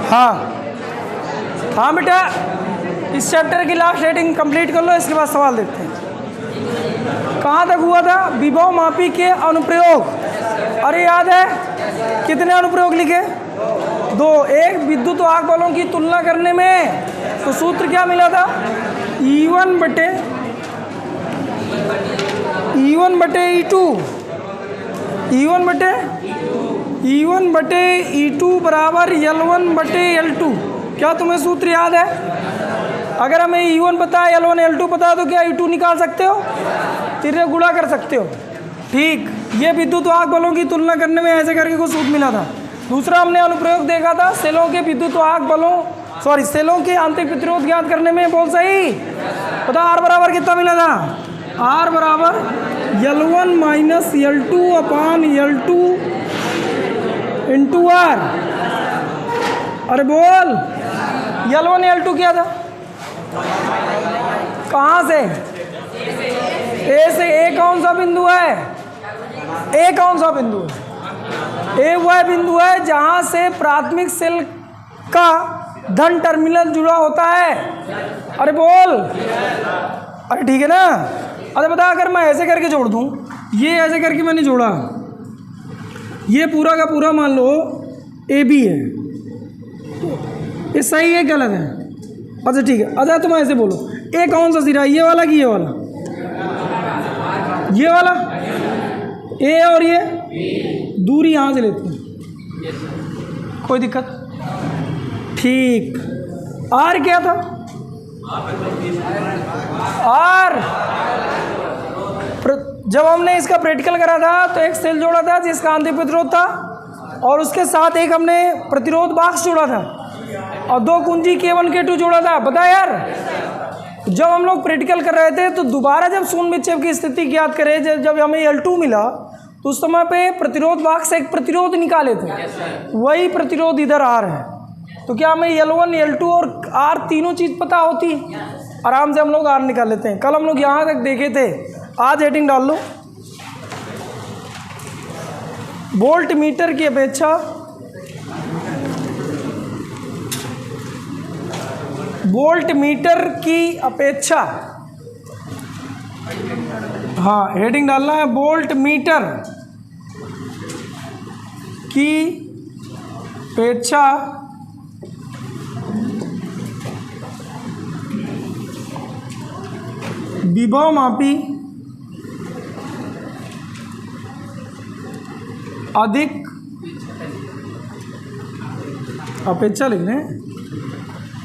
हाँ हाँ बेटा, इस चैप्टर की लास्ट हेडिंग कंप्लीट कर लो, इसके बाद सवाल देखते हैं। कहाँ तक हुआ था? विभव मापी के अनुप्रयोग। अरे याद है कितने अनुप्रयोग लिखे? 2। एक, विद्युत वाहक बलों की तुलना करने में, तो सूत्र क्या मिला था? E1 बटे E1 बटे E2 बराबर L1 बटे L2। क्या तुम्हें सूत्र याद है? अगर हमें E1 पता है, L1 L2 पता है, तो क्या E2 निकाल सकते हो? तिर्य गुणा कर सकते हो। ठीक, ये विद्युत वाहक बलों की तुलना करने में ऐसे करके कुछ सूत्र मिला था। दूसरा हमने अनुप्रयोग देखा था सेलों के विद्युत वाहक बलों, सेलों के आंतरिक प्रतिरोध ज्ञात करने में। बोल सही। पता R बराबर कितना मिला था? R बराबर L1 माइनस L2 अपान L2 इंटू R। अरे बोल, L1 L2 क्या था? कहाँ से? ए से। ए कौन सा बिंदु है? ए कौन सा बिंदु है? ए वह बिंदु है जहाँ से प्राथमिक सेल का धन टर्मिनल जुड़ा होता है। अरे बोल, अरे ठीक है ना। अरे बता, अगर मैं ऐसे करके जोड़ दूँ, ये ऐसे करके मैंने जोड़ा, ये पूरा का पूरा मान लो ए बी है, ये सही है गलत है? अच्छा ठीक है। अच्छा तुम ऐसे बोलो, ए कौन सा सिरा है, ये वाला कि ये वाला? ये वाला। ए और ये दूरी यहाँ से लेते हैं, कोई दिक्कत? ठीक। आर क्या था? आर, जब हमने इसका प्रैक्टिकल करा था तो एक सेल जोड़ा था जिसका आंतरिक प्रतिरोध था, और उसके साथ एक हमने प्रतिरोध बॉक्स जोड़ा था, और 2 कुंजी K1 K2 जोड़ा था। बता यार, जब हम लोग प्रैक्टिकल कर रहे थे तो दोबारा जब शून्य विक्षेप की स्थिति ज्ञात करें, जब हमें L2 मिला तो उस समय पे प्रतिरोध बॉक्स से एक प्रतिरोध निकाले थे, वही प्रतिरोध इधर R है। तो क्या हमें L1 L2 और R तीनों चीज़ पता होती? आराम से हम लोग R निकाल लेते हैं। कल हम लोग यहाँ तक देखे थे, आज हेडिंग डाल लो। वोल्ट मीटर की अपेक्षा हाँ हेडिंग डालना है, वोल्ट मीटर की अपेक्षा विभव मापी अधिक, अपेक्षा लिखने,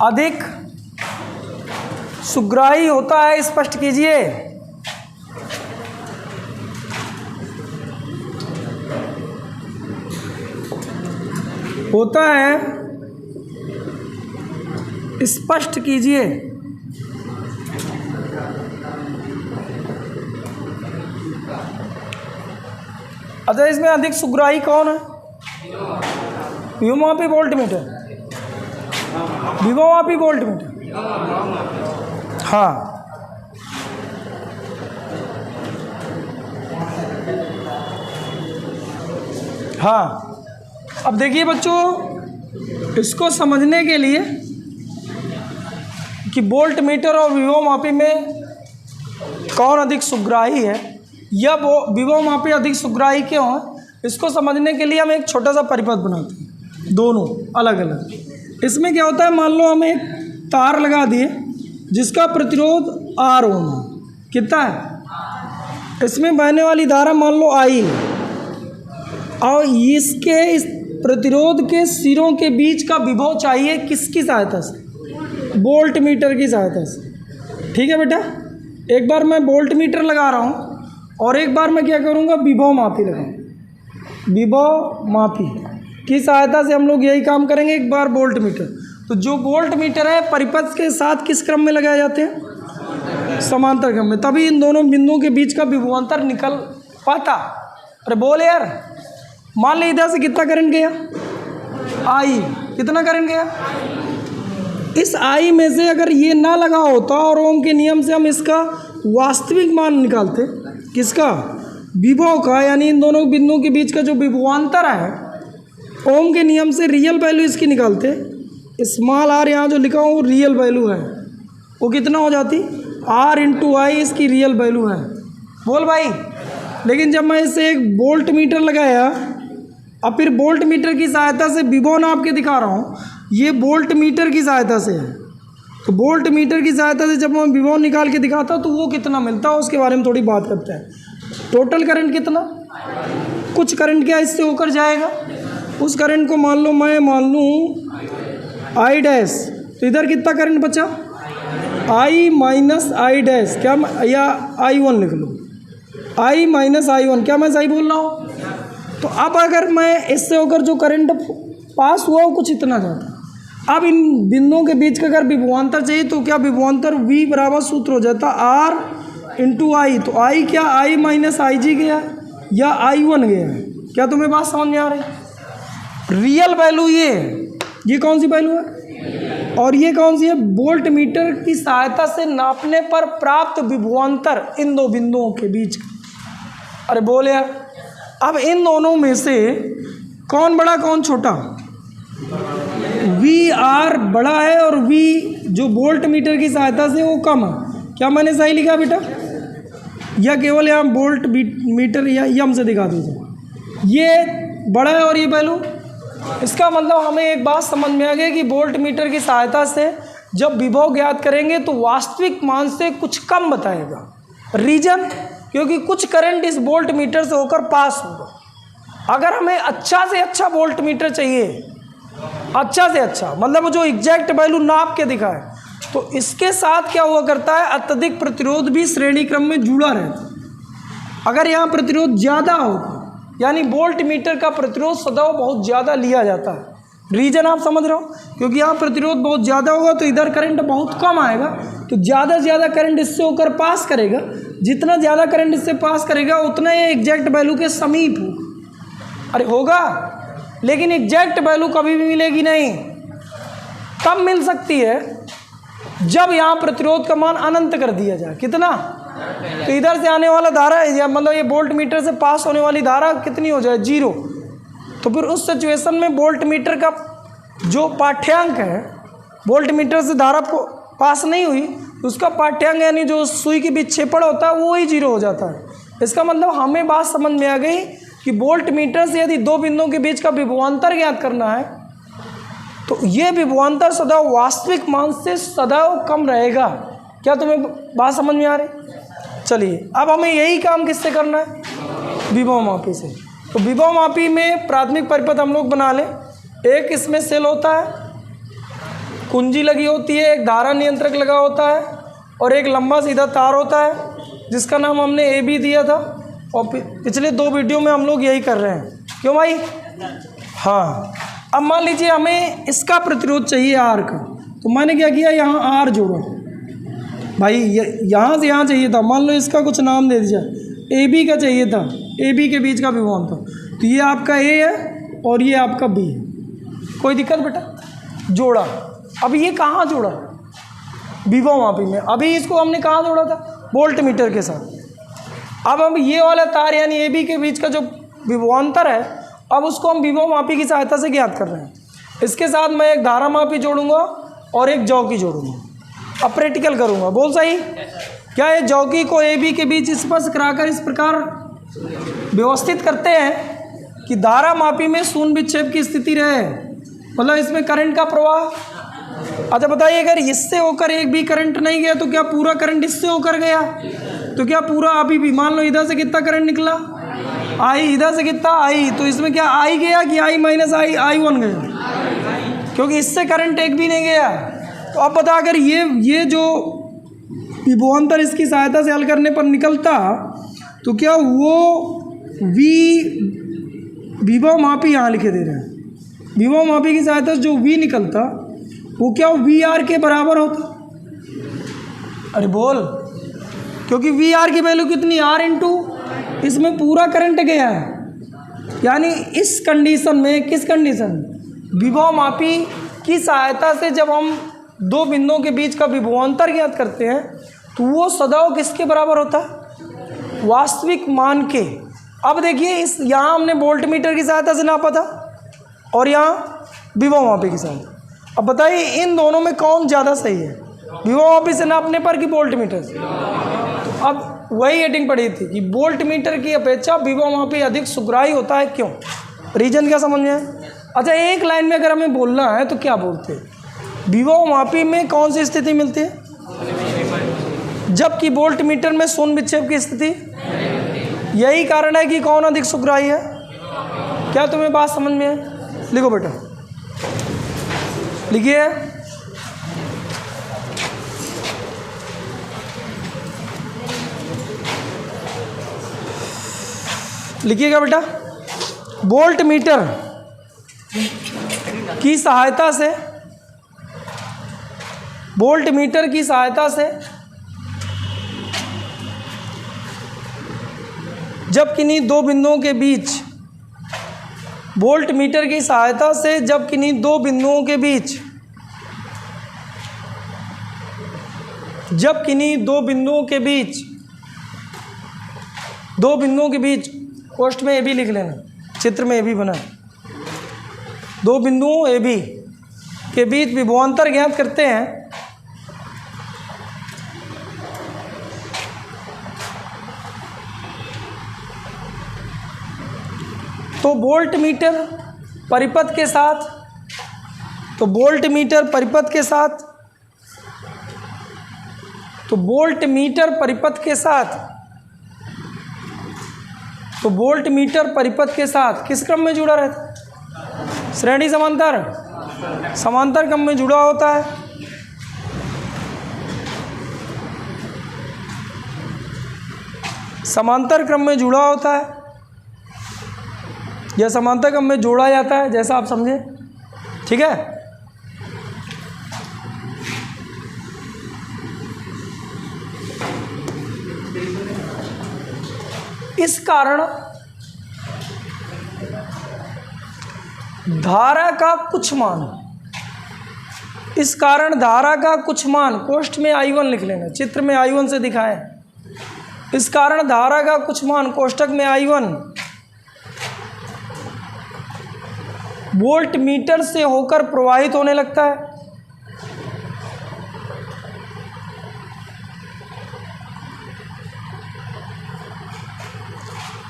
अधिक सुग्राही होता है। स्पष्ट कीजिए। होता है, स्पष्ट कीजिए। अच्छा, इसमें अधिक सुग्राही कौन है? विभव मापी वोल्ट मीटर, विभव मापी वोल्ट मीटर। हाँ, हाँ। अब देखिए बच्चों, इसको समझने के लिए कि वोल्ट मीटर और विभव मापी में कौन अधिक सुग्राही है, या वो विभव मापी अधिक सुग्राही क्यों है, इसको समझने के लिए हम एक छोटा सा परिपथ बनाते हैं, दोनों अलग अलग। इसमें क्या होता है, मान लो हम एक तार लगा दिए जिसका प्रतिरोध R ओम है। कितना है? इसमें बहने वाली धारा मान लो I, और इसके इस प्रतिरोध के सिरों के बीच का विभव चाहिए किसकी सहायता से? वोल्ट मीटर की सहायता से। ठीक है बेटा, एक बार मैं वोल्ट मीटर लगा रहा हूँ और एक बार मैं क्या करूँगा, विभव मापी लगाऊँ। विभव मापी की सहायता से हम लोग यही काम करेंगे। एक बार वोल्ट मीटर, तो जो वोल्ट मीटर है परिपथ के साथ किस क्रम में लगाए जाते हैं? समांतर क्रम में, तभी इन दोनों बिंदुओं के बीच का विभवांतर निकल पाता। अरे बोल यार, मान ली इधर से कितना करंट गया? I। कितना करंट गया? इस I में से अगर ये ना लगा होता और ओम के नियम से हम इसका वास्तविक मान निकालते, किसका? विभव का, यानी इन दोनों बिंदुओं के बीच का जो विभवांतर है, ओम के नियम से रियल वैल्यू इसकी निकालते, स्मॉल आर यहाँ जो लिखा हूँ वो रियल वैल्यू है, वो कितना हो जाती, आर इंटू आई इसकी रियल वैल्यू है। बोल भाई। लेकिन जब मैं इसे एक वोल्ट मीटर लगाया, अब फिर वोल्ट मीटर की सहायता से विभव नाप के दिखा रहा हूँ, ये वोल्ट मीटर की सहायता से है। तो वोल्ट मीटर की सहायता से जब मैं विभव निकाल के दिखाता तो वो कितना मिलता है उसके बारे में थोड़ी बात करते हैं। टोटल करंट कितना, कुछ करंट क्या इससे होकर जाएगा, उस करंट को मान लो, मैं मान लूँ आई डैश, तो इधर कितना करंट बचा, आई माइनस आई डैश, क्या या आई वन लिख लो, आई माइनस आई वन, क्या मैं सही बोल रहा हूँ। तो अब अगर मैं इससे होकर जो करंट पास हुआ वो कुछ इतना जाता, अब इन बिंदुओं के बीच का अगर विभवांतर चाहिए तो क्या विभवांतर V बराबर सूत्र हो जाता R इंटू आई। तो आई क्या, आई माइनस आई जी गया या आई वन गया। क्या तुम्हें बात समझ में आ रही, रियल वैल्यू ये कौन सी वैल्यू है, और ये कौन सी है, वोल्ट मीटर की सहायता से नापने पर प्राप्त विभवांतर इन दो बिंदुओं के बीच का। अरे बोल यार, अब इन दोनों में से कौन बड़ा कौन छोटा, वी आर बड़ा है और वी जो वोल्ट मीटर की सहायता से वो कम है। क्या मैंने सही लिखा बेटा, या केवल यहाँ वोल्ट मीटर या यम से दिखा दीजिए, ये बड़ा है और ये वैल्यू। इसका मतलब हमें एक बात समझ में आ गई कि वोल्ट मीटर की सहायता से जब विभव ज्ञात करेंगे तो वास्तविक मान से कुछ कम बताएगा। रीजन, क्योंकि कुछ करंट इस वोल्ट मीटर से होकर पास होगा। अगर हमें अच्छा से अच्छा वोल्ट मीटर चाहिए, अच्छा से अच्छा मतलब जो एग्जैक्ट वैल्यू नाप के दिखाए, तो इसके साथ क्या हुआ करता है, अत्यधिक प्रतिरोध भी श्रेणी क्रम में जुड़ा रहता है। अगर यहाँ प्रतिरोध ज़्यादा हो यानी वोल्ट मीटर का प्रतिरोध सदैव बहुत ज़्यादा लिया जाता है। रीजन आप समझ रहे हो, क्योंकि यहाँ प्रतिरोध बहुत ज़्यादा होगा तो इधर करंट बहुत कम आएगा, तो ज़्यादा से ज़्यादा करंट इससे होकर पास करेगा। जितना ज़्यादा करंट इससे पास करेगा उतना ये एग्जैक्ट वैल्यू के समीप होगा। अरे होगा, लेकिन एग्जैक्ट वैल्यू कभी भी मिलेगी नहीं। तब मिल सकती है जब यहाँ प्रतिरोध का मान अनंत कर दिया जाए। कितना, तो इधर से आने वाला धारा या मतलब ये वोल्ट मीटर से पास होने वाली धारा कितनी हो जाए, 0। तो फिर उस सिचुएशन में वोल्ट मीटर का जो पाठ्यांक है, वोल्ट मीटर से धारा पास नहीं हुई, उसका पाठ्यांक यानी जो सुई के विक्षेपण होता है वो ही 0 हो जाता है। इसका मतलब हमें बात समझ में आ गई कि वोल्ट मीटर से यदि दो बिंदुओं के बीच का विभवांतर ज्ञात करना है तो ये विभवांतर सदैव वास्तविक मान से सदैव कम रहेगा। क्या तुम्हें बात समझ में आ रही? चलिए, अब हमें यही काम किससे करना है, विभव मापी से। तो विभव मापी में प्राथमिक परिपथ हम लोग बना लें। एक इसमें सेल होता है, कुंजी लगी होती है, एक धारा नियंत्रक लगा होता है और एक लंबा सीधा तार होता है जिसका नाम हमने AB दिया था। और पिछले 2 वीडियो में हम लोग यही कर रहे हैं। क्यों भाई? हाँ। अब मान लीजिए हमें इसका प्रतिरोध चाहिए R का, तो मैंने क्या किया, यहाँ R जोड़ा भाई, यहाँ से यहाँ चाहिए था। मान लो इसका कुछ नाम दे दीजिए, AB का चाहिए था, AB के बीच का विभवांतर। तो ये आपका A है और ये आपका B है। कोई दिक्कत बेटा? जोड़ा। अब ये कहाँ जोड़ा, विभव मापी में। अभी इसको हमने कहाँ जोड़ा था, वोल्ट मीटर के साथ। अब हम ये वाला तार यानी AB के बीच का जो विभवांतर है, अब उसको हम विभव मापी की सहायता से ज्ञात कर रहे हैं। इसके साथ मैं एक धारा मापी जोड़ूंगा और एक जौकी जोड़ूंगा, अब प्रैक्टिकल करूंगा। बोल सही? क्या ये जौकी को AB के बीच स्पर्श कराकर इस प्रकार व्यवस्थित करते हैं कि धारा मापी में शून्य विक्षेप की स्थिति रहे, मतलब इसमें करंट का प्रवाह। अच्छा बताइए, अगर इससे होकर एक भी करंट नहीं गया तो क्या पूरा करंट इससे होकर गया? तो क्या पूरा अभी भी, मान लो इधर से कितना करंट निकला, I, इधर से कितना I, तो इसमें क्या I गया कि I माइनस आई वन गया? क्योंकि इससे करंट एक भी नहीं गया। तो अब बता, अगर ये जो विभवांतर इसकी सहायता से हल करने पर निकलता तो क्या वो विभव मापी यहाँ लिखे दे रहे हैं, विभव मापी की सहायता से जो V निकलता वो क्या VR के बराबर होता? अरे बोल, क्योंकि VR की वैल्यू कितनी, R इंटू इसमें पूरा करंट गया है। यानी इस कंडीशन में, किस कंडीशन, विभव मापी की सहायता से जब हम दो बिंदुओं के बीच का विभवांतर ज्ञात करते हैं तो वो सदैव किसके बराबर होता है, वास्तविक मान के। अब देखिए, इस यहाँ हमने वोल्ट मीटर की सहायता से नापा था और यहाँ विभव मापी की सहायता। अब बताइए इन दोनों में कौन ज़्यादा सही है, विभवमापी से नापने पर कि वोल्ट मीटर से? अब वही हेडिंग पड़ी थी कि वोल्ट मीटर की अपेक्षा विभवमापी अधिक सुग्राही होता है, क्यों? रीजन क्या समझ में आए? अच्छा, एक लाइन में अगर हमें बोलना है तो क्या बोलते हैं? विभवमापी में कौन सी स्थिति मिलती है? जबकि वोल्ट मीटर में शून्य विक्षेप की स्थिति। यही कारण है कि कौन अधिक सुग्राही है। क्या तुम्हें बात समझ में है? लिखो बेटा, लिखिए। लिखिएगा बेटा, वोल्ट मीटर की सहायता से, वोल्ट मीटर की सहायता से जब किन्हीं दो बिंदुओं के बीच, वोल्ट मीटर की सहायता से जब किन्हीं दो बिंदुओं के बीच, जब किन्हीं दो बिंदुओं के बीच, दो बिंदुओं के बीच, पोस्ट में ए बी लिख लेना, चित्र में ए बी बना, दो बिंदुओं ए बी के बीच विभवांतर ज्ञात करते हैं तो वोल्ट मीटर परिपथ के साथ, तो वोल्ट मीटर परिपथ के साथ, तो वोल्ट मीटर परिपथ के साथ, तो वोल्ट मीटर परिपथ के साथ किस क्रम में जुड़ा रहता है? श्रेणी समांतर, समांतर क्रम में जुड़ा होता है। समांतर क्रम में जुड़ा होता है या समांतर क्रम में जोड़ा जाता है, जैसा आप समझे। ठीक है, इस कारण धारा का कुछ मान, इस कारण धारा का कुछ मान, कोष्ठ में I1 लिख लेना, चित्र में I1 से दिखाएं। इस कारण धारा का कुछ मान कोष्ठक में I1 वोल्ट मीटर से होकर प्रवाहित होने लगता है।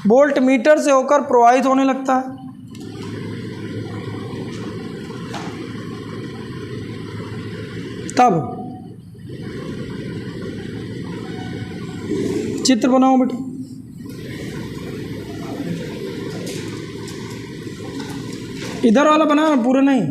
वोल्ट मीटर से होकर प्रवाहित होने लगता है। तब चित्र बनाओ बेटा। इधर वाला बना, पूरा नहीं।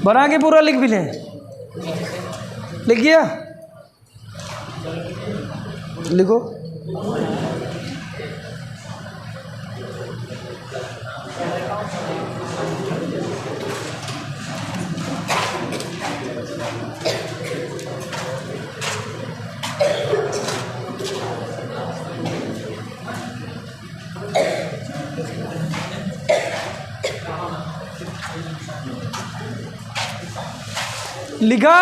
बना के पूरा लिख भी लें। लिख गया? लिखो। लिखा?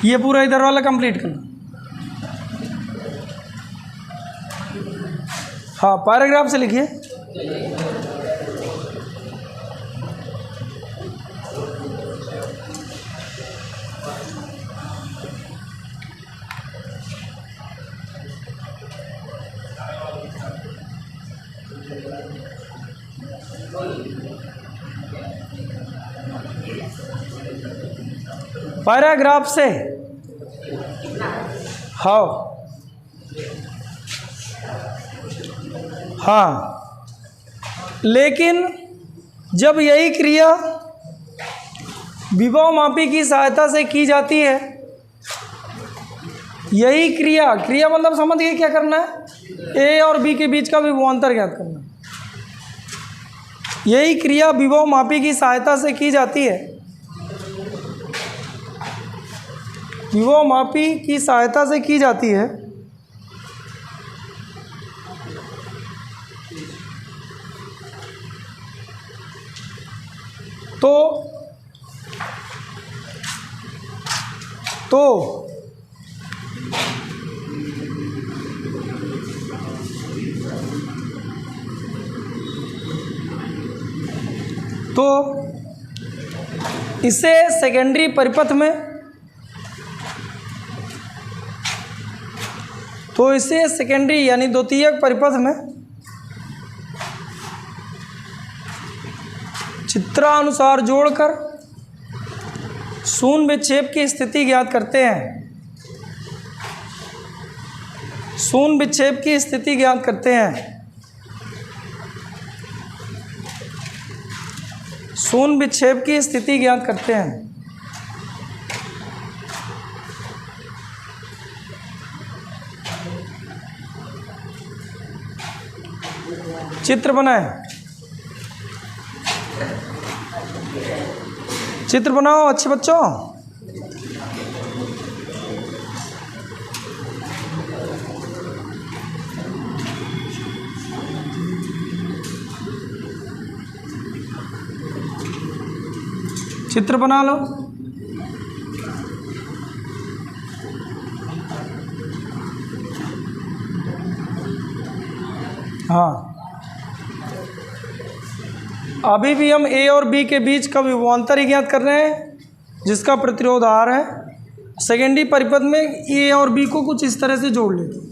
ये पूरा इधर वाला कंप्लीट करना। हाँ, पैराग्राफ से लिखिए। पैराग्राफ से हाँ हाँ, लेकिन जब यही क्रिया विभवमापी की सहायता से की जाती है, यही क्रिया मतलब समझ गए क्या करना है, ए और बी के बीच का विभवांतर ज्ञात करना है। यही क्रिया विभवमापी की सहायता से की जाती है, विभवमापी की सहायता से की जाती है, तो इसे सेकेंडरी परिपथ में, तो इसे सेकेंडरी यानी द्वितीयक परिपथ में चित्रानुसार जोड़कर शून्य विक्षेप की स्थिति ज्ञात करते हैं। शून्य विक्षेप की स्थिति ज्ञात करते हैं। शून्य विक्षेप की स्थिति ज्ञात करते हैं। चित्र बनाए, चित्र बनाओ अच्छे बच्चों। चित्र बना लो। हाँ, अभी भी हम ए और बी के बीच का विभवांतर ही ज्ञात कर रहे हैं, जिसका प्रतिरोध आर है। सेकेंडरी परिपथ में ए और बी को कुछ इस तरह से जोड़ लेते हैं।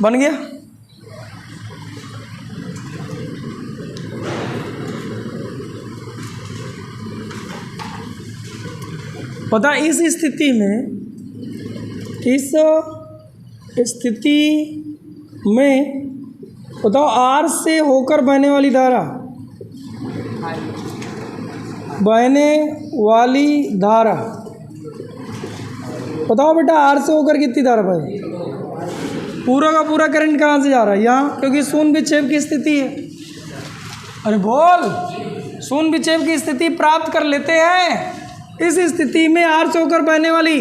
बन गया। पता इस स्थिति में बताओ आर से होकर बहने वाली धारा बताओ बेटा, आर से होकर कितनी धारा बहे? पूरा का पूरा करंट कहाँ से जा रहा है? यहाँ, क्योंकि शून्य विक्षेप की स्थिति है। अरे बोल, शून्य विक्षेप की स्थिति प्राप्त कर लेते हैं। इस स्थिति में आर से होकर बहने वाली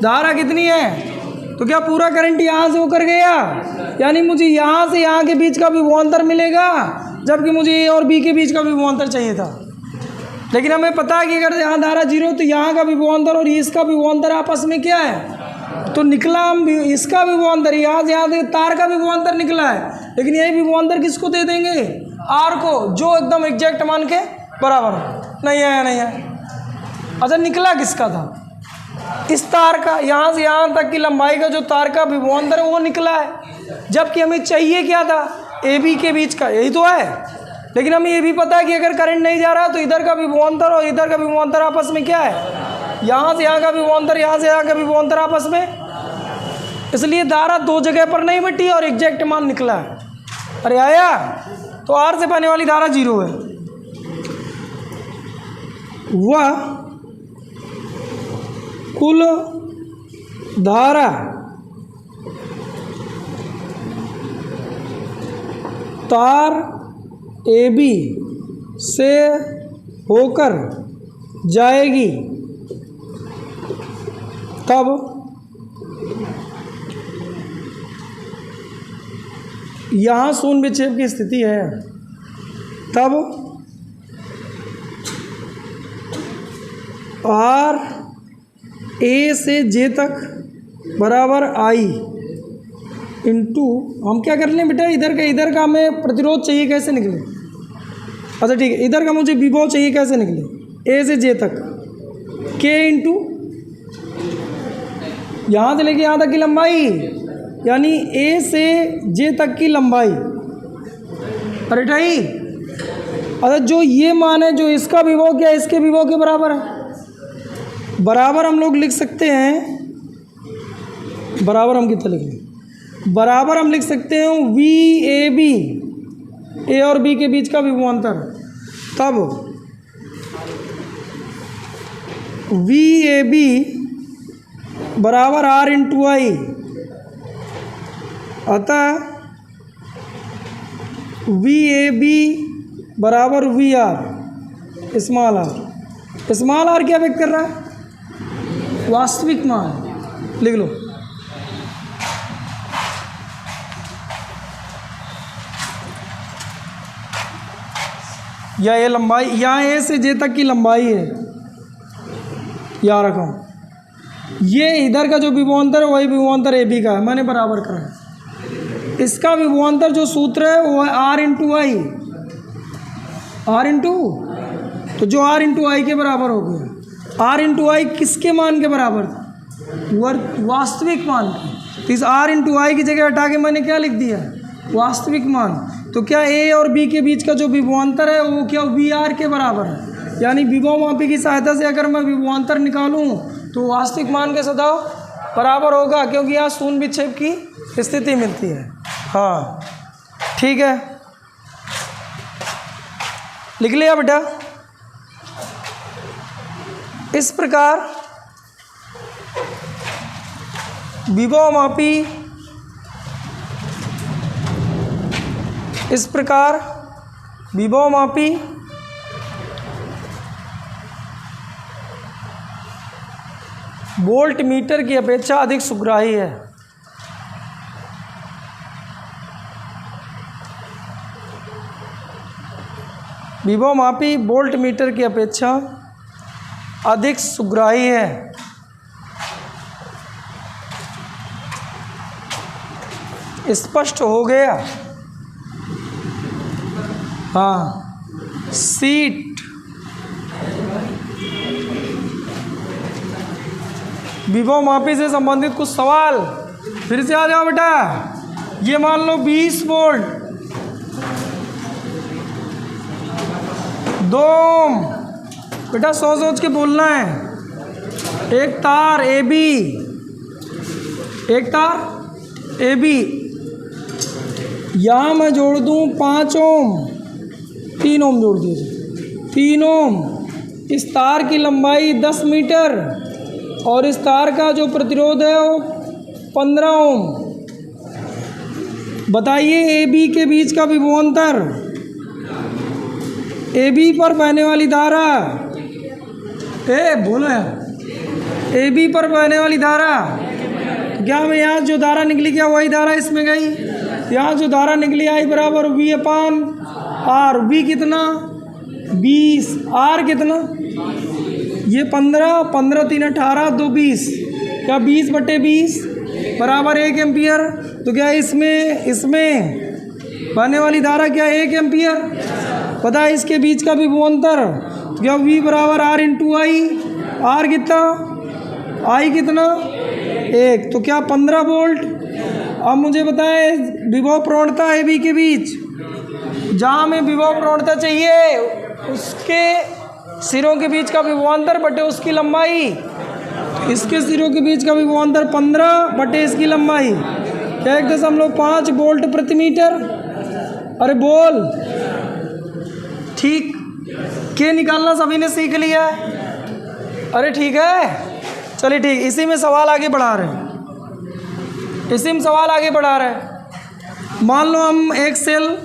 धारा कितनी है? तो क्या पूरा करंट यहाँ से होकर गया? यानी मुझे यहाँ से यहाँ के बीच का विभवांतर मिलेगा, जबकि मुझे ए और बी के बीच का विभवांतर चाहिए था। लेकिन हमें पता है कि अगर यहाँ धारा जीरो, तो यहाँ का विभवांतर और इसका विभवांतर आपस में क्या है? तो निकला हम इसका विभवांतर, यहाँ से यहाँ तार का विभवांतर निकला है। लेकिन यही विभवांतर किसको दे देंगे? आर को, जो एकदम एग्जैक्ट मान के बराबर हो। नहीं है, नहीं है। अच्छा, निकला किसका था? इस तार का, यहाँ से यहाँ तक की लंबाई का जो तार का विभवांतर है वो निकला है। जबकि हमें चाहिए क्या था? ए बी के बीच का, यही तो है। लेकिन हमें ये भी पता है कि अगर करंट नहीं जा रहा तो इधर का विभवांतर और इधर का विभवांतर आपस में क्या है? यहाँ से यहाँ का विभवांतर, यहाँ से यहाँ का विभवांतर आपस में। इसलिए धारा दो जगह पर नहीं बटी और एग्जैक्ट मान निकला है। अरे आया? तो आर से बहने वाली धारा जीरो है। वह कुल धारा तार ए बी से होकर जाएगी तब यहाँ शून्य विक्षेप की स्थिति है, तब आर ए से जे तक बराबर आई इंटू, हम क्या कर लें बेटा, इधर का हमें प्रतिरोध चाहिए, कैसे निकले? अच्छा ठीक है, इधर का मुझे विभव चाहिए, कैसे निकले? ए से जे तक के इंटू यहाँ से लेके यहाँ तक की लंबाई, यानी ए से जे तक की लंबाई। अरे ढाई, अरे जो ये मान है, जो इसका विभव क्या इसके विभव के बराबर है। बराबर हम लोग लिख सकते हैं, बराबर हम कितना लिख लें? बराबर हम लिख सकते हैं वी ए बी, ए और बी के बीच का विभवांतर। तब वी ए बी बराबर आर इंटू आई, अतः वी ए बी बराबर V R small R. Small R क्या व्यक्त कर रहा है? वास्तविक मान। लिख लो, या ये लंबाई, यहाँ ए से जे तक की लंबाई है, याद रखो। ये इधर का जो विभवांतर है वही विभवांतर ए बी का है, मैंने बराबर करा है। इसका विभवांतर जो सूत्र है वो है R into I, R into, तो जो आर इंटू आई के बराबर हो गया। आर इंटू आई किसके मान के बराबर था? वास्तविक मान के। तो इस आर इंटू आई की जगह हटा के मैंने क्या लिख दिया? वास्तविक मान। तो क्या ए और बी के बीच का जो विभवांतर है वो क्या वी आर के बराबर है? यानी विभव मापी की सहायता से अगर मैं विभवांतर निकालूं तो वास्तविक मान के सदैव बराबर होगा, क्योंकि यहाँ शून्य विक्षेप की स्थिति मिलती है। हाँ ठीक है, लिख लिया बेटा। इस प्रकार विभव मापी, इस प्रकार विभव मापी वोल्ट मीटर की अपेक्षा अधिक सुग्राही है। विभव मापी वोल्ट मीटर की अपेक्षा अधिक सुग्राही है। स्पष्ट हो गया? हाँ, सीट विभव मापी से संबंधित कुछ सवाल फिर से आ जाओ बेटा। ये मान लो 20 वोल्ट, 2 ओम, बेटा सोच के बोलना है। एक तार ए बी, एक तार ए बी, यहाँ मैं जोड़ दूँ 5 ओम, 3 ओम जोड़ दीजिए, 3 ओम। इस तार की लंबाई 10 मीटर और इस तार का जो प्रतिरोध है वो 15 ओम। बताइए ए बी के बीच का विभवांतर, ए बी पर बहने वाली धारा, बोलो यार, ए बी पर बहने वाली धारा, क्या मैं यहाँ जो धारा निकली क्या वही धारा इसमें गई? यहाँ जो धारा निकली आई बराबर वी अपान आर। वी कितना? 20। आर कितना? ये 15, 15 3 18, 2 20, क्या 20/20 बराबर 1 एम्पियर। तो क्या इसमें बहने वाली धारा क्या 1 एम्पियर? पता है इसके बीच का विभवांतर, तो क्या वी बराबर आर इंटू आई। आर कितना? आई कितना? 1। तो क्या 15 वोल्ट। अब मुझे बताएं विभव प्रवणता ए बी के बीच, जहाँ हमें विभव प्रवणता चाहिए उसके सिरों के बीच का विभवांतर बटे उसकी लंबाई। इसके सिरों के बीच का विभवांतर 15 बटे इसकी लंबाई, क्या 1.5 वोल्ट प्रति मीटर। अरे बोल, ठीक के निकालना सभी ने सीख लिया है? अरे ठीक है, चलिए ठीक, इसी में सवाल आगे बढ़ा रहे हैं, इसी में सवाल आगे बढ़ा रहे हैं। मान लो हम एक सेल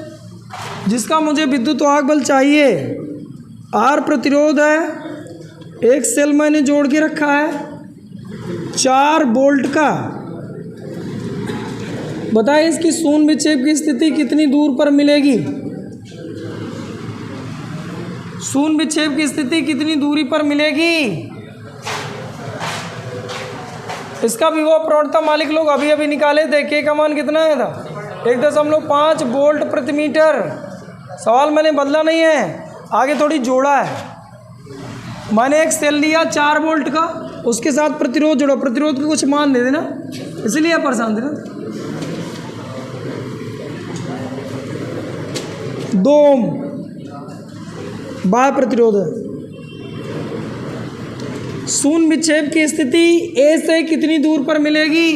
जिसका मुझे विद्युत वाहक बल चाहिए, आर प्रतिरोध है, एक सेल मैंने जोड़ के रखा है 4 वोल्ट का। बताइए इसकी शून्य विक्षेप की स्थिति कितनी दूर पर मिलेगी? शून्य विक्षेप की स्थिति कितनी दूरी पर मिलेगी? इसका विभव प्रवणता मालिक लोग अभी अभी निकाले थे। के का मान कितना है था? 1.5 वोल्ट प्रति मीटर। सवाल मैंने बदला नहीं है, आगे थोड़ी जोड़ा है। मैंने एक सेल लिया 4 वोल्ट का, उसके साथ प्रतिरोध जोड़ो, प्रतिरोध का कुछ मान दे देना, इसलिए परेशान थे ना। 2 ओम बाह्य प्रतिरोध है। शून्य विक्षेप की स्थिति ए से कितनी दूर पर मिलेगी?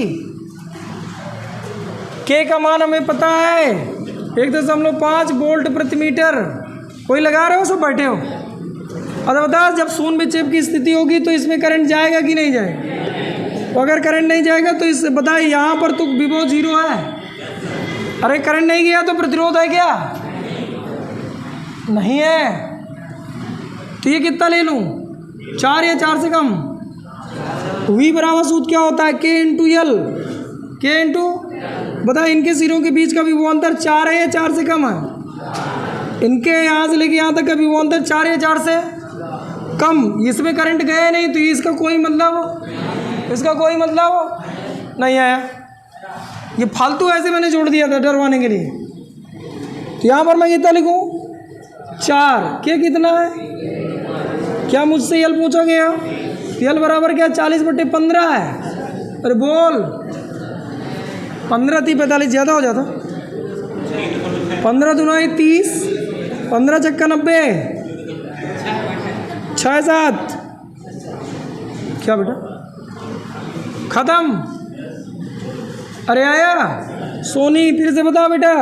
के का मान हमें पता है 1.5 वोल्ट प्रति मीटर। कोई लगा रहे हो, सब बैठे हो? अरे बता, जब शून्य विक्षेप की स्थिति होगी तो इसमें करंट जाएगा कि नहीं जाएगा? तो अगर करंट नहीं जाएगा तो इससे बताए यहाँ पर तो विभव 0 है। अरे करंट नहीं गया तो प्रतिरोध है क्या? नहीं है। तो ये कितना ले लूँ? 4 या 4 से कम। V बराबर सूत्र क्या होता है? K into L। K into बता, इनके सिरों के बीच का विभवांतर 4 है या 4 से कम है? इनके यहाँ से लेके यहाँ तक का विभवांतर 4 या 4 से कम। इसमें करंट गया नहीं तो इसका कोई मतलब नहीं आया। ये फालतू ऐसे मैंने जोड़ दिया था डरवाने के लिए। तो यहाँ पर मैं कितना लिखूँ? 4। क्या कितना है? क्या मुझसे यल पूछा गया? यल बराबर क्या 40/15 है? अरे बोल, 15 30 45 ज़्यादा हो जाता। 15 दूना 30, 15 चक्का 90, 6 7 क्या बेटा खत्म। अरे आया सोनी, फिर से बता बेटा,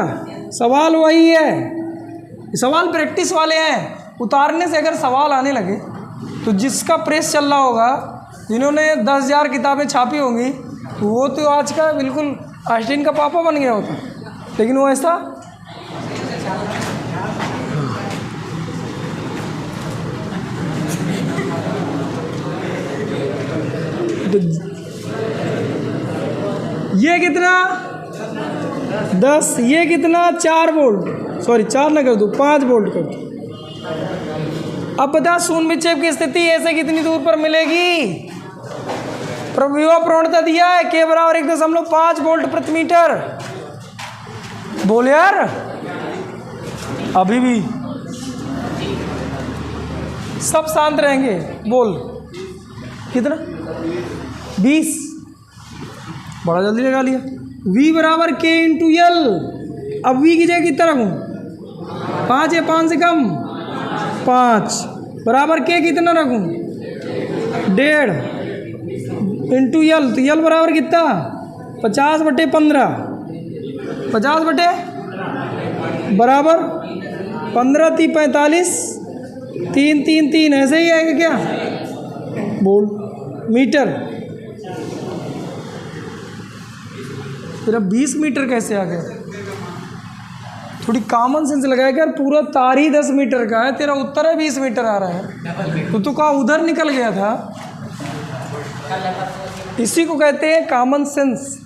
सवाल वही है। सवाल प्रैक्टिस वाले हैं, उतारने से अगर सवाल आने लगे तो जिसका प्रेस चल रहा होगा, जिन्होंने 10,000 किताबें छापी होंगी, तो वो तो आज का बिल्कुल आइंस्टीन का पापा बन गया होता। लेकिन वो ऐसा ये कितना 10, ये कितना 4 वोल्ट, सॉरी 4 ना कर दूँ, 5 वोल्ट कर दूँ। अब बता, शून्य विक्षेप की स्थिति ऐसे कितनी दूर पर मिलेगी? विभव प्रवणता दिया है के बराबर 1.5 वोल्ट प्रति मीटर। बोल यार, अभी भी सब शांत रहेंगे। बोल कितना? 20। बड़ा जल्दी लगा लिया। V बराबर K इंटू L। अब V की जगह कितना रखूँ? 5 या 5 से कम? 5 बराबर K कितना रखूँ? 1.5 इंटू L। तो L बराबर कितना? 50/15। 50 बटे बराबर 15 30 45 3 3 3 ऐसे ही आएगा क्या? बोल मीटर। तेरा 20 मीटर कैसे आ गया? थोड़ी कॉमन सेंस लगाया यार, पूरा तार ही 10 मीटर का है, तेरा उत्तर है 20 मीटर आ रहा है। तो कहाँ उधर निकल गया था? इसी को कहते हैं कॉमन सेंस।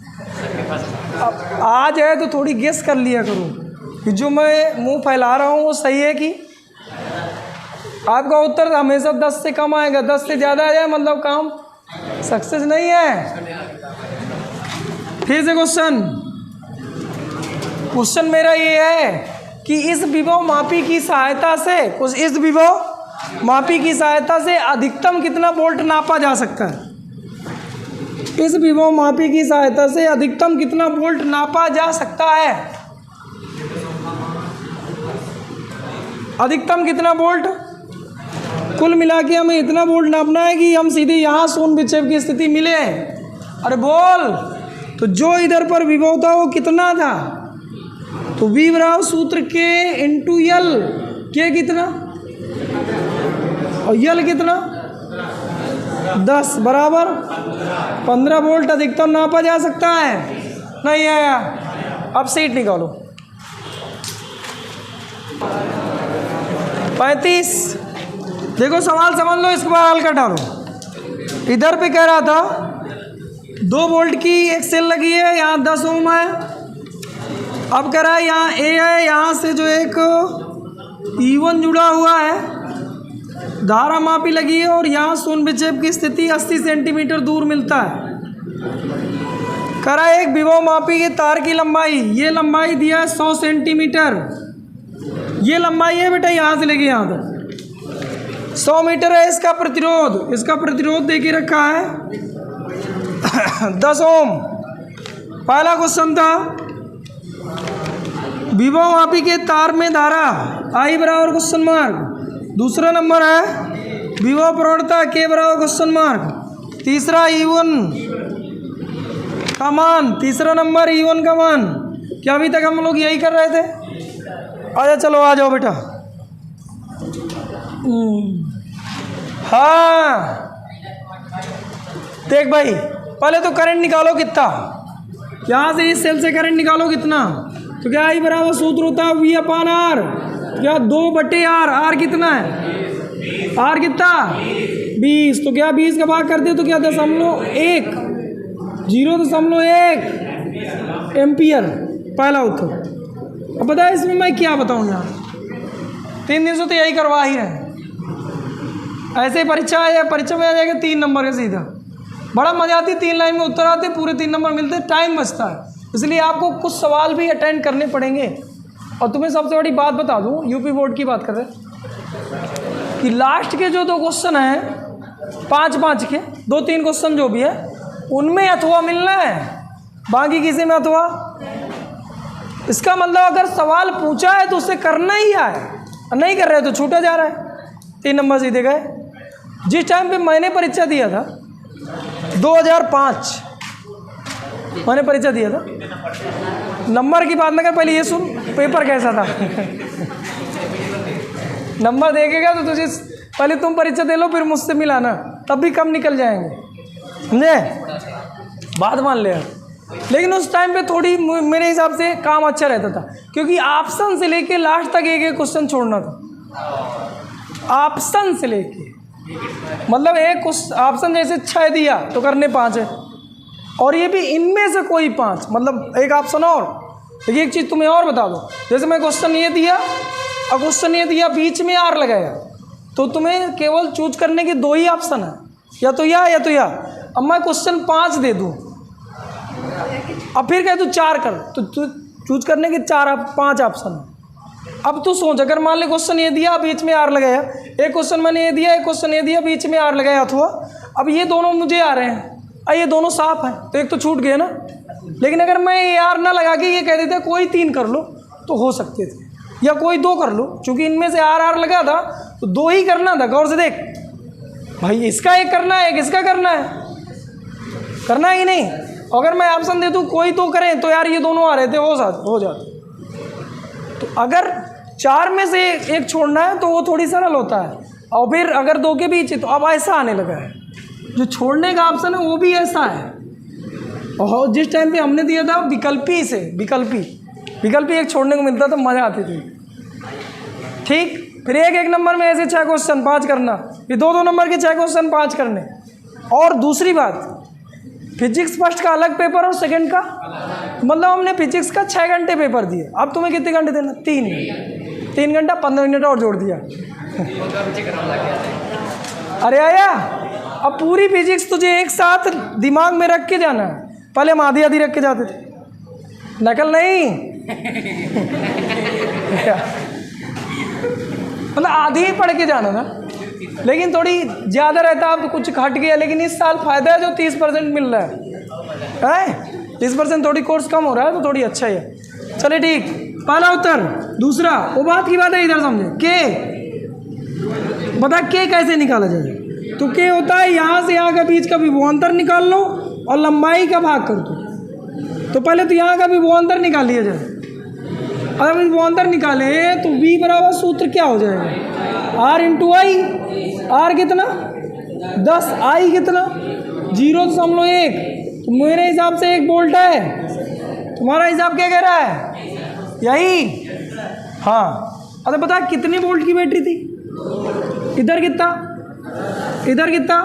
अब आ जाए तो थोड़ी गेस कर लिया करो कि जो मैं मुंह फैला रहा हूँ वो सही है कि आपका उत्तर हमेशा 10 से कम आएगा। 10 से ज़्यादा आ जाए मतलब काम सक्सेस नहीं है। फिर से क्वेश्चन मेरा ये है कि इस विभव मापी की सहायता से अधिकतम कितना वोल्ट नापा जा सकता है? इस विभव मापी की सहायता से अधिकतम कितना वोल्ट नापा जा सकता है? अधिकतम कितना वोल्ट? कुल मिला के हमें इतना वोल्ट नापना है कि हम सीधे यहाँ शून्य विक्षेप की स्थिति मिले। अरे बोल, तो जो इधर पर विभव था वो कितना था? तो V बराबर सूत्र K इंटू L। K कितना और L कितना? 10 बराबर 15 वोल्ट अधिकतम नापा जा सकता है। नहीं आया। अब सीट निकालो। 35। देखो सवाल समझ लो, इसके बाद हल कर डालो। इधर पे कह रहा था 2 वोल्ट की एक सेल लगी है, यहाँ 10 ओम है। अब कह रहा है यहाँ A है, यहाँ से जो एक E1 जुड़ा हुआ है, धारा मापी लगी है और यहाँ शून्य विक्षेप की स्थिति 80 सेंटीमीटर दूर मिलता है। करा एक विभवमापी के तार की लंबाई, ये लंबाई दिया है 100 सेंटीमीटर, ये लंबाई है बेटा यहाँ से लेके यहाँ तक 100 मीटर है। इसका प्रतिरोध दे के रखा है 10 ओम। पहला क्वेश्चन था विभवमापी के तार में धारा I बराबर क्वेश्चन मार्क। दूसरा नंबर है विभव प्रवणता K बराबर क्वेश्चन मार्क। तीसरा E1 का मान, तीसरा नंबर E1 का मान। क्या अभी तक हम लोग यही कर रहे थे? आजा चलो आ जाओ बेटा। हाँ देख भाई, पहले तो करंट निकालो कितना, यहाँ से इस सेल से करंट निकालो कितना। तो क्या I बराबर सूत्र होता है V/R, क्या 2/R। R कितना है? R कितना? 20। तो क्या 20 का भाग करते तो क्या 0.1 एम्पियर। पहला उत्तर। अब बताए इसमें मैं क्या बताऊँ यार, 3 दिन से तो यही करवा ही रहे। ऐसे ही परीक्षा में आ जाएगा 3 नंबर का सीधा। बड़ा मजा आती है, 3 लाइन में उत्तर आते, पूरे 3 नंबर मिलते, टाइम बचता है। इसलिए आपको कुछ सवाल भी अटेंड करने पड़ेंगे। और तुम्हें सबसे बड़ी बात बता दूं, यूपी बोर्ड की बात कर रहे हैं कि लास्ट के जो 2 क्वेश्चन हैं 5-5 के 2-3 क्वेश्चन जो भी है उनमें अथवा मिलना है, बाकी किसी में अथवा। इसका मतलब अगर सवाल पूछा है तो उसे करना ही है, नहीं कर रहे तो छूटा जा रहा है। 3 नंबर सीधे गए। जिस टाइम पे मैंने परीक्षा दिया था 2005 मैंने परीक्षा दिया था, नंबर की बात ना कर, पहले ये सुन पेपर कैसा था। नंबर देखेगा तो तुझे पहले तुम परीक्षा दे लो, फिर मुझसे मिलाना, तब भी कम निकल जाएंगे, समझे? बात मान ले। लेकिन उस टाइम पे थोड़ी मेरे हिसाब से काम अच्छा रहता था, क्योंकि ऑप्शन से लेके लास्ट तक एक क्वेश्चन छोड़ना था। ऑप्शन से लेके मतलब एक ऑप्शन जैसे 6 दिया तो करने 5 है, और ये भी इनमें से कोई 5, मतलब एक ऑप्शन और। देखिए एक चीज़ तुम्हें और बता दो, जैसे मैं क्वेश्चन ये दिया और क्वेश्चन ये दिया, बीच में R लगाया, तो तुम्हें केवल चूज करने के 2 ही ऑप्शन है, या तो या। अब मैं क्वेश्चन 5 दे दूँ, अब फिर कह तू 4 कर, तो तू चूज करने के 5 ऑप्शन है। अब तू सोच, अगर मान ले क्वेश्चन ये दिया बीच में R लगाया, एक क्वेश्चन मैंने ये दिया, एक क्वेश्चन ये दिया, बीच में R लगाया अथवा, अब ये दोनों मुझे आ रहे हैं, ये दोनों साफ हैं, तो एक तो छूट गए ना। लेकिन अगर मैं ये R ना लगा के ये कह देता कोई 3 कर लो तो हो सकते थे, या कोई 2 कर लो, क्योंकि इनमें से R लगा था तो 2 ही करना था। गौर से देख भाई, इसका एक करना है, एक इसका करना है, करना ही नहीं। अगर मैं ऑप्शन दे दूँ कोई 2 करें तो यार ये दोनों आ रहे थे, हो जाते। तो अगर 4 में से एक छोड़ना है तो वो थोड़ी सरल होता है, और फिर अगर 2 के बीच है तो अब ऐसा आने लगा है, जो छोड़ने का ऑप्शन है वो भी ऐसा है। और जिस टाइम पे हमने दिया था विकल्पी एक छोड़ने को मिलता तो मज़ा आती थी, ठीक। फिर एक नंबर में ऐसे 6 क्वेश्चन 5 करना, फिर 2 नंबर के 6 क्वेश्चन 5 करने। और दूसरी बात, फिजिक्स फर्स्ट का अलग पेपर और सेकंड का, मतलब हमने फिजिक्स का 6 घंटे पेपर दिए, अब तुम्हें कितने घंटे देना? 3 घंटा 15 मिनट और जोड़ दिया। अरे आया, अब पूरी फिजिक्स तुझे एक साथ दिमाग में रख के जाना है। पहले हम आधी रख के जाते थे, नकल नहीं। मतलब आधी ही पढ़ के जाना था, लेकिन थोड़ी ज़्यादा रहता, अब कुछ घट गया। लेकिन इस साल फ़ायदा है जो 30% मिल रहा है 30% थोड़ी कोर्स कम हो रहा है तो थोड़ी अच्छा ही है। चलिए ठीक, पहला उत्तर। दूसरा वो बात की बात है, इधर समझे। के बता, के कैसे निकाला जाए? तो के होता है यहाँ से यहाँ का बीच का विभवांतर निकाल लो और लंबाई का भाग कर दो। तो पहले तो यहाँ का विभवांतर निकाल लिया जाए। अगर विभवांतर निकाले तो V बराबर सूत्र क्या हो जाएगा? R इंटू आई। R कितना? 10, I कितना? 0.1। तो मेरे हिसाब से 1 वोल्ट है। तुम्हारा हिसाब क्या कह रहा है? यही। हाँ, अरे बता कितने वोल्ट की बैटरी थी? इधर कितना, इधर कितना?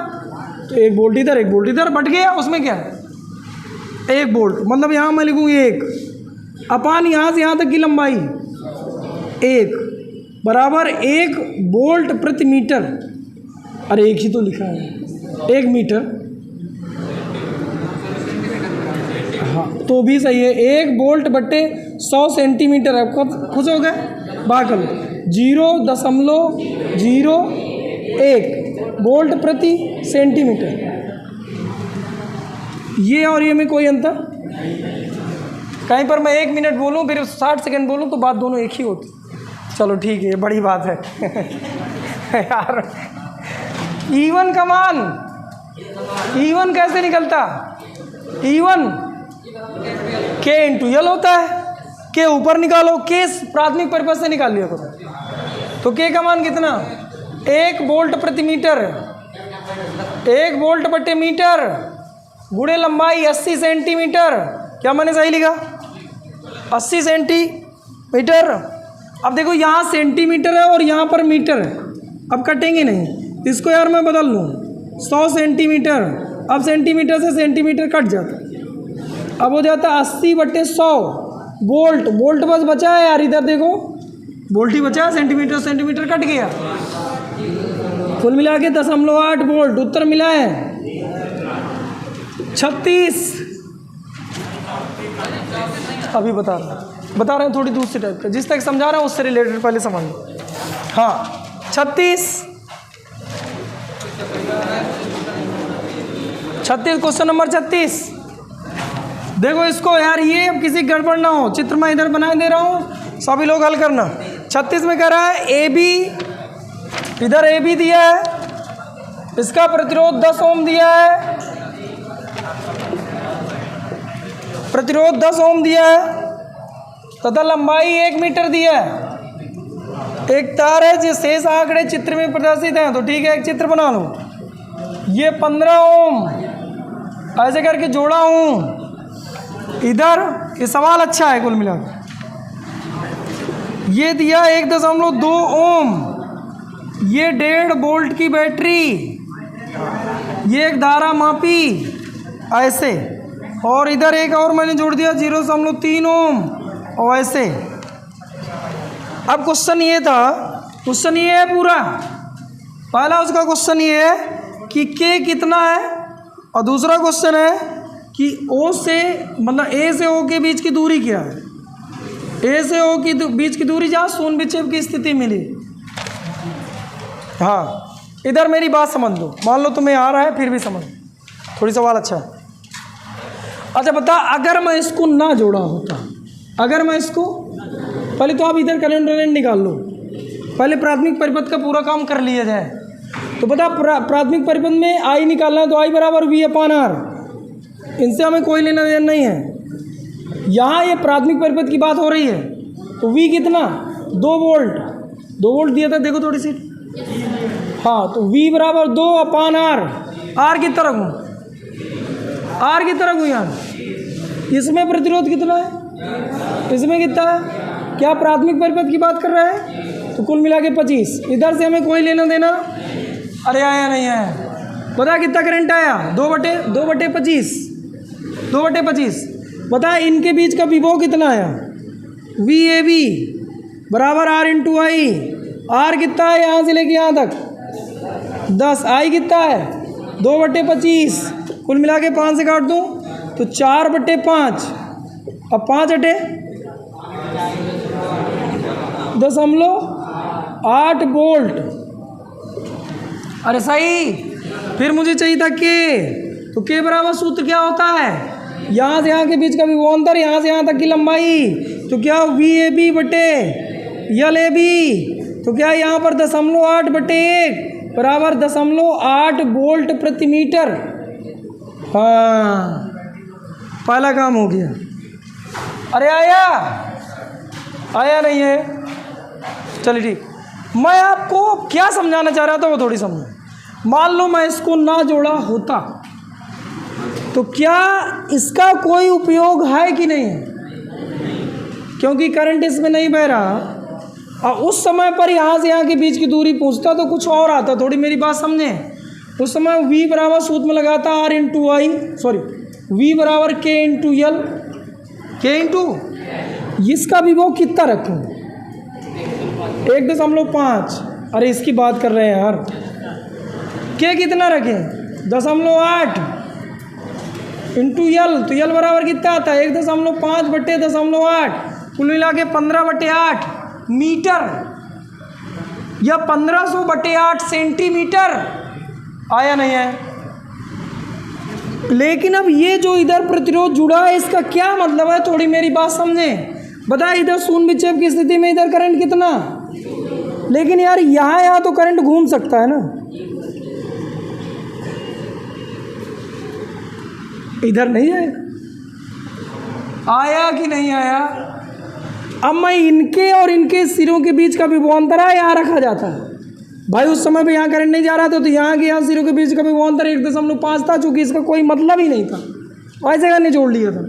तो 1 वोल्ट इधर, 1 वोल्ट इधर, बट गया उसमें क्या है? 1 वोल्ट। मतलब यहाँ मैं लिखूँ 1 अपान यहाँ से यहाँ तक की लंबाई 1 बराबर 1 वोल्ट प्रति मीटर। अरे 1 ही तो लिखा है, 1 मीटर। हाँ तो भी सही है। 1 वोल्ट बटे 100 सेंटीमीटर है। कब खुश हो गए? बाहर कर लो। 0.01 वोल्ट प्रति सेंटीमीटर। ये और ये में कोई अंतर? कहीं पर मैं 1 मिनट बोलूँ फिर 60 सेकंड बोलूँ तो बात दोनों एक ही होती। चलो ठीक है, बड़ी बात है यार। E1 का मान, E1 कैसे निकलता? E1 K इंटू यल होता है। K ऊपर निकालो, K प्राथमिक परिपथ से निकाल लिया करो। तो K का मान कितना? 1 वोल्ट प्रति मीटर। 1 वोल्ट बटे मीटर गुणे लंबाई 80 सेंटीमीटर। क्या मैंने सही लिखा? 80 सेंटीमीटर। अब देखो यहाँ सेंटीमीटर है और यहाँ पर मीटर है, अब कटेंगे नहीं। इसको यार मैं बदल लूँ 100 सेंटीमीटर। अब सेंटीमीटर से सेंटीमीटर कट जाता है, अब हो जाता 80 बटे 100 वोल्ट। वोल्ट बस बचा है यार, इधर देखो वोल्ट ही बचा है, सेंटीमीटर सेंटीमीटर कट गया। कुल मिला के 0.8 वोल्ट उत्तर मिला है 36। अभी बता रहे हैं थोड़ी दूसरी टाइप का, जिस तक समझा रहा हूँ उससे रिलेटेड पहले समझ लो। हाँ 36 क्वेश्चन नंबर 36। देखो इसको यार, ये अब किसी गड़बड़ ना हो, चित्र मैं इधर बना दे रहा हूँ, सभी लोग हल करना। 36 में कह रहा है AB, इधर AB दिया है, इसका प्रतिरोध 10 ओम दिया है, प्रतिरोध 10 ओम दिया है तथा लंबाई 1 मीटर दिया है। एक तार है जो शेष आंकड़े चित्र में प्रदर्शित हैं, तो ठीक है एक चित्र बना लो। ये 15 ओम ऐसे करके जोड़ा हूँ इधर। ये सवाल अच्छा है कुल मिलाकर। ये दिया 1.2 ओम, ये 1.5 वोल्ट की बैटरी, ये एक धारा मापी ऐसे, और इधर एक और मैंने जोड़ दिया 0.3 ओम और ऐसे। अब क्वेश्चन ये था, क्वेश्चन ये है पूरा, पहला उसका क्वेश्चन ये है कि K कितना है, और दूसरा क्वेश्चन है कि O से मतलब A से O के बीच की दूरी क्या है। A से O की बीच की दूरी जहाँ शून्य विक्षेप की स्थिति मिली। हाँ इधर मेरी बात समझ लो, मान लो तुम्हें आ रहा है फिर भी समझ, थोड़ी सवाल अच्छा है। अच्छा बता, अगर मैं इसको ना जोड़ा होता, अगर मैं इसको, पहले तो आप इधर करंट निकाल लो, पहले प्राथमिक परिपथ का पूरा काम कर लिया जाए। तो बता प्राथमिक परिपथ में I निकालना है तो I बराबर V/R, इनसे हमें कोई लेना देना नहीं है। यहाँ ये प्राथमिक परिपथ की बात हो रही है, तो V कितना 2 वोल्ट, 2 वोल्ट दिया था देखो थोड़ी सी। हाँ तो V बराबर 2/R। R कितना रखूँ, R कितना रखूँ यार, इसमें प्रतिरोध कितना है, इसमें कितना है, क्या प्राथमिक परिपथ की बात कर रहा है, तो कुल मिला के 25। इधर से हमें कोई लेना देना, अरे आया नहीं है। बता कितना करंट आया, 2/25। बता इनके बीच का विभव कितना आया, VAB बराबर R इंटू आई। R कितना है यहाँ से लेके यहाँ तक 10, I कितना है 2/25, कुल मिला के 5 से काट दूँ तो 4/5, अब 5 हटे 0.8 वोल्ट। अरे सही, फिर मुझे चाहिए था K, तो K बराबर सूत्र क्या होता है, यहाँ से यहाँ के बीच का भी वो अंतर, यहाँ से यहाँ तक की लंबाई, तो क्या VAB बटे LAB, तो क्या यहाँ पर 0.8/1 बराबर 0.8 वोल्ट प्रति मीटर। हाँ पहला काम हो गया। अरे आया नहीं है, चलिए ठीक। मैं आपको क्या समझाना चाह रहा था वो थोड़ी समझो। मान लो मैं इसको ना जोड़ा होता तो क्या इसका कोई उपयोग है कि नहीं, क्योंकि करंट इसमें नहीं बह रहा, और उस समय पर यहाँ से यहाँ के बीच की दूरी पूछता तो कुछ और आता। थोड़ी मेरी बात समझे, उस समय V बराबर सूत्र में लगाता R इंटू आई, सॉरी V बराबर K into L, K into इसका विभव कितना रखूँ 1.5। अरे इसकी बात कर रहे हैं यार, K कितना रखें 0.8, इंटू यल, तो यल बराबर कितना आता है 1.5/10.8, कुल मिला के 15/8 मीटर या 1500/8 सेंटीमीटर। आया नहीं है? लेकिन अब ये जो इधर प्रतिरोध जुड़ा है इसका क्या मतलब है, थोड़ी मेरी बात समझें। बताए इधर शून्य विक्षेप की स्थिति में इधर करंट कितना, लेकिन यार यहाँ तो करंट घूम सकता है ना, इधर नहीं आएगा। आया कि नहीं आया? अब मैं इनके और इनके सिरों के बीच का विभवांतर यहाँ रखा जाता है भाई, उस समय पे यहाँ करंट नहीं जा रहा था तो यहाँ के यहाँ सिरों के बीच का विभवांतर 1.5 था, चूंकि इसका कोई मतलब ही नहीं था, वैसे का नहीं जोड़ लिया था।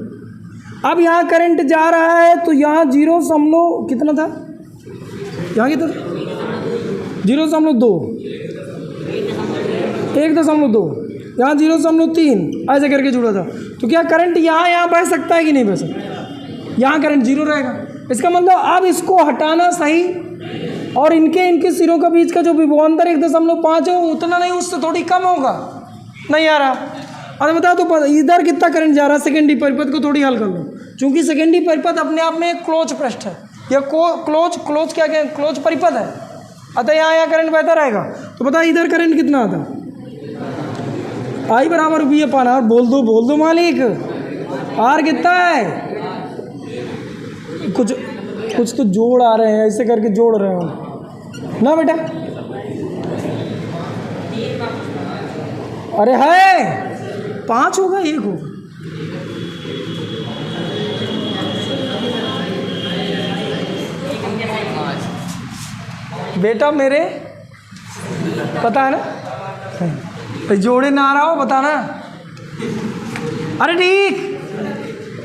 अब यहाँ करंट जा रहा है तो यहाँ 0. कितना था, यहाँ कितना था 0.2, 1.2, यहाँ 0.3, ऐसे करके जुड़ा था। तो क्या करंट यहाँ बह सकता है कि नहीं बह सकता? यहाँ करंट 0 रहेगा। इसका मतलब अब इसको हटाना सही, और इनके सिरों के बीच का जो विभवांतर 1.5 है वो उतना नहीं, उससे थोड़ी कम होगा। नहीं आ रहा? अरे बताओ तो इधर कितना करंट जा रहा है, सेकेंडरी परिपथ को थोड़ी हल कर लो, क्योंकि सेकेंडरी परिपथ अपने आप में एक क्लोज पृष्ठ है, या क्लोज क्या कहें, क्लोज परिपथ है। अतः यहाँ करंट बहता रहेगा। तो बताओ इधर करंट कितना आता, I बराबर V/R। बोल दो मालिक, R कितना है? कुछ तो जोड़ आ रहे हैं, ऐसे करके जोड़ रहे हो ना बेटा। अरे है 5 होगा, 1 होगा। बेटा मेरे पता है ना, जोड़े ना आ रहा हो बताना। अरे ठीक,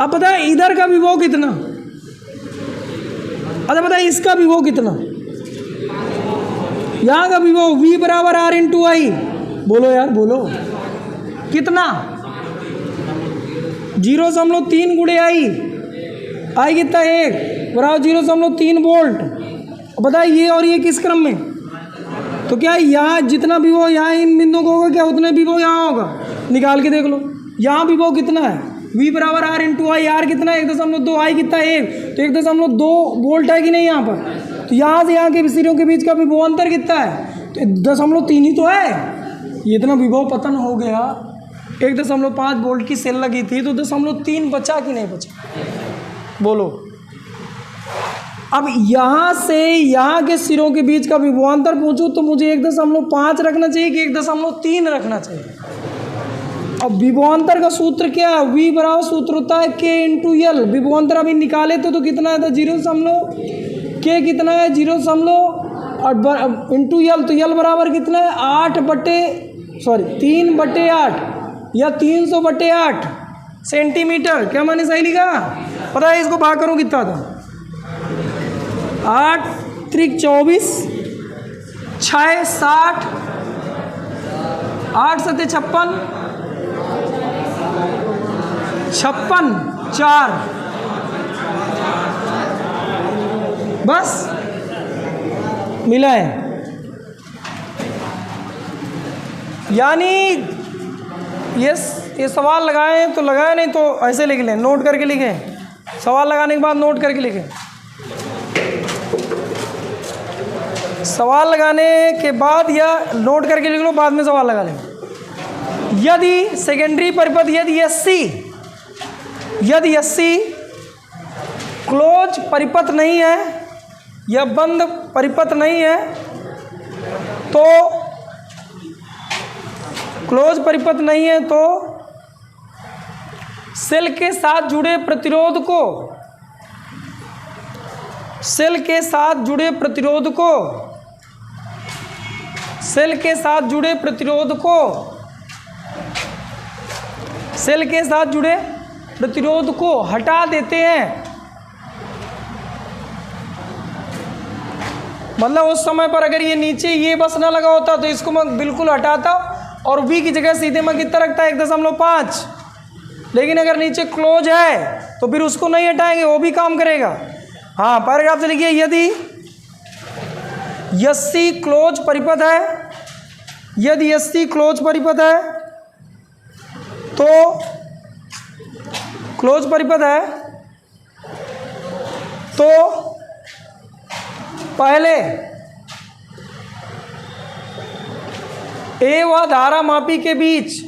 अब बता इधर का विभव कितना, अच्छा बता इसका विभव कितना, यहाँ का विभव V बराबर R इंटू आई। बोलो यार बोलो कितना, 0.3 गुणे आई कितना 1 बराबर 0.3 वोल्ट। बता ये और ये किस क्रम में, तो क्या यहाँ जितना विभव यहाँ इन बिंदुओं को होगा क्या उतना विभव यहाँ होगा, निकाल के देख लो। यहाँ विभव कितना है, V बराबर R इंटू आई। R कितना है 1.2, आई कितना 1, तो 1.2 वोल्ट है कि नहीं यहाँ पर। तो यहाँ से यहाँ के सिरों के बीच का विभवांतर कितना है, तो 1.3 ही तो है। ये इतना विभव पतन हो गया, 1.5 वोल्ट की सेल लगी थी तो 0.3 बचा कि नहीं बचा, बोलो। अब यहाँ से यहाँ के सिरों के बीच का विभवांतर पूछूं तो मुझे 1.5 रखना चाहिए कि 1.3 रखना चाहिए। अब विभवांतर का सूत्र क्या है, V बराबर सूत्र होता है K इंटू यल। विभवांतर अभी निकाले थे तो कितना है, 0. K कितना है 0. इंटू यल, तो यल बराबर कितना है 3/8 या 300/8 सेंटीमीटर। क्या मैंने सही लिखा, पता है इसको भाग करूँ कितना था, 8 त्रिक 24, 6 60, 8 7 56, 56 4, बस मिला है। यानी ये सवाल लगाएं तो लगाए, नहीं तो ऐसे लिख लें, नोट करके लिखें। सवाल लगाने के बाद नोट करके लिखें। सवाल लगाने के बाद या नोट करके लिख लो, बाद में सवाल लगा लें। यदि सेकेंडरी परिपथ यदि एससी क्लोज परिपथ नहीं है या बंद परिपथ नहीं है, तो क्लोज परिपथ नहीं है तो सेल के साथ जुड़े प्रतिरोध को सेल के साथ जुड़े प्रतिरोध को हटा देते हैं। मतलब उस समय पर अगर ये नीचे ये बस ना लगा होता तो इसको मैं बिल्कुल हटाता और V की जगह सीधे मैं कितना रखता है 1.5। लेकिन अगर नीचे क्लोज है तो फिर उसको नहीं हटाएंगे, वो भी काम करेगा। हाँ, पैराग्राफ से लिखिए, यदि एससी क्लोज परिपथ है, तो क्लोज परिपथ है तो पहले ए व धारामापी के बीच,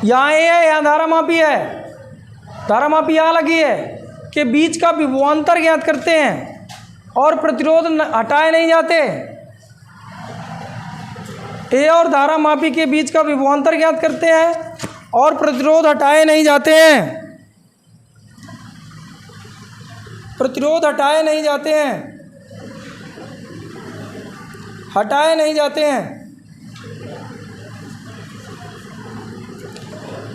यहाँ ए है यहाँ धारामापी है, धारामापी यहाँ लगी है, के बीच का विभवांतर ज्ञात करते हैं और प्रतिरोध हटाए नहीं जाते। ए और धारामापी के बीच का विभवांतर ज्ञात करते हैं और प्रतिरोध हटाए नहीं जाते हैं, प्रतिरोध हटाए नहीं जाते हैं, हटाए नहीं जाते हैं।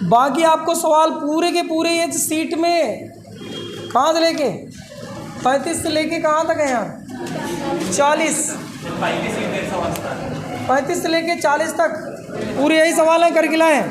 बाकी आपको सवाल पूरे के पूरे ये सीट में कहाँ से लेके 35 से लेके कहाँ तक है, यहाँ 40, 35 से लेके 40 तक पूरे यही सवाल है, करके लाएं।